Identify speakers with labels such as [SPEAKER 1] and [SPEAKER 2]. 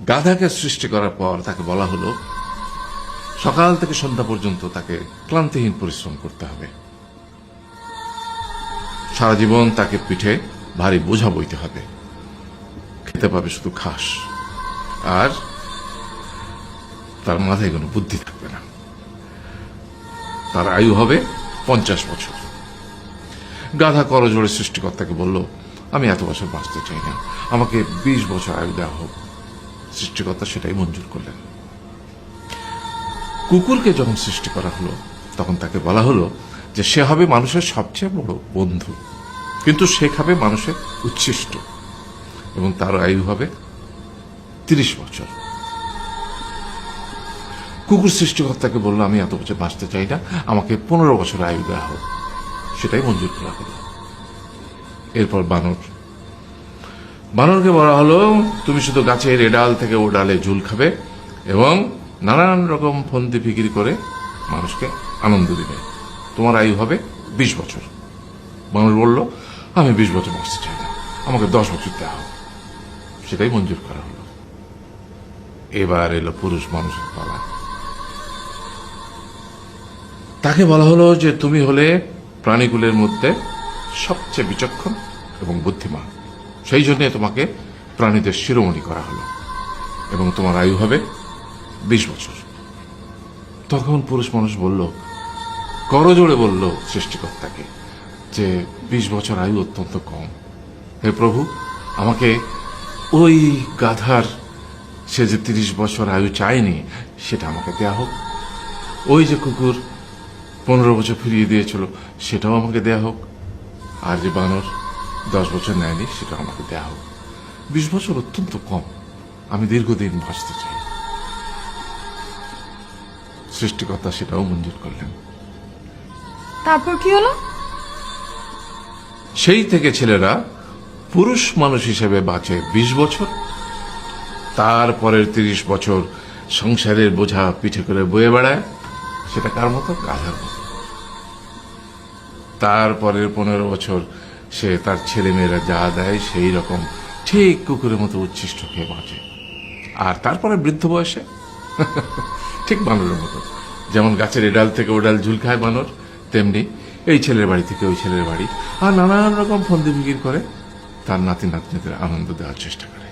[SPEAKER 1] গাধাকে সৃষ্টি করার পর তাকে বলা হলো সকাল থেকে সন্ধ্যা পর্যন্ত তাকে ক্লান্তিহীন পরিশ্রম করতে হবে, সারা জীবন তাকে পিঠে ভারী বোঝা বইতে হবে, খেতে পাবে শুধু ঘাস, আর তার মাথায় কোনো বুদ্ধি থাকবে না। তার আয়ু হবে 50 বছর। গাধা করজোড়ে সৃষ্টিকর্তাকে বলল, আমি এত বছর বাঁচতে চাই না, আমাকে 20 বছর আয়ু দেওয়া হোক। সৃষ্টিকর্তা সেটাই মঞ্জুর করলেন। কুকুরকে যখন সৃষ্টি করা হলো তখন তাকে বলা হলো যে সে হবে মানুষের সবচেয়ে বড় বন্ধু, কিন্তু সে খাবে মানুষের উচ্ছিষ্ট, এবং তার আয়ু হবে 30 বছর। কুকুর সৃষ্টিকর্তাকে বলল, আমি এত বছর বাঁচতে চাই না, আমাকে 15 বছর আয়ু দেওয়া হোক। সেটাই মঞ্জুর করা হলো। এরপর বানরকে বলা হলো, তুমি শুধু গাছের এ ডাল থেকে ও ডালে ঝুল খাবে এবং নানান রকম ফন্দি ফিকির করে মানুষকে আনন্দ দিবে, তোমার আয়ু হবে 20 বছর। বানর বলল, আমি 20 বছর বাঁচতে চাই না, আমাকে 10 বছর দেওয়া হোক। সেটাই মঞ্জুর করা হলো। এবার এলো পুরুষ মানুষের পালা। তাকে বলা হলো যে তুমি হলে প্রাণীগুলোর মধ্যে সবচেয়ে বিচক্ষণ এবং বুদ্ধিমান, সেই জন্য তোমাকে প্রাণীদের শিরোমণি করা হলো এবং তোমার আয়ু হবে 20 বছর। তখন পুরুষ মানুষ বলল, করজোড়ে বলল সৃষ্টিকর্তাকে যে 20 বছর আয়ু অত্যন্ত কম, হে প্রভু, আমাকে ওই গাধার সে যে 30 বছর আয়ু চায়নি সেটা আমাকে দেয়া হোক, ওই যে কুকুর 15 বছর ফিরিয়ে দিয়েছিল সেটাও আমাকে দেয়া হোক, আর যে বানর 10 বছর নেয়নি সেটা আমাকে দেয়া হোক। 20 বছর অত্যন্ত কম, আমি দীর্ঘদিন বাঁচতে চাই। সৃষ্টিকর্তা সেটাও মঞ্জুর করলেন।
[SPEAKER 2] তারপর কি হলো?
[SPEAKER 1] সেই থেকে ছেলেরা পুরুষ মানুষ হিসেবে বাঁচে 20 বছর, তারপরের 30 বছর সংসারের বোঝা পিঠে করে বয়ে বেড়ায়, সেটা কার মতো? গাধার মতো। তারপরের 15 বছর সে তার ছেলে মেয়েরা যা দেয় সেই রকম ঠিক কুকুরের মতো উচ্ছিষ্ট খেয়ে বাঁচে। আর তারপরে বৃদ্ধ বয়সে ঠিক বানরের মতো, যেমন গাছের এডাল থেকে ওডাল ঝুল খায় বানর, তেমনি এই ছেলের বাড়ি থেকে ওই ছেলের বাড়ি, আর নানান রকম ফন্দি ফিকির করে তার নাতি নাতনিদের আনন্দ দেওয়ার চেষ্টা করে।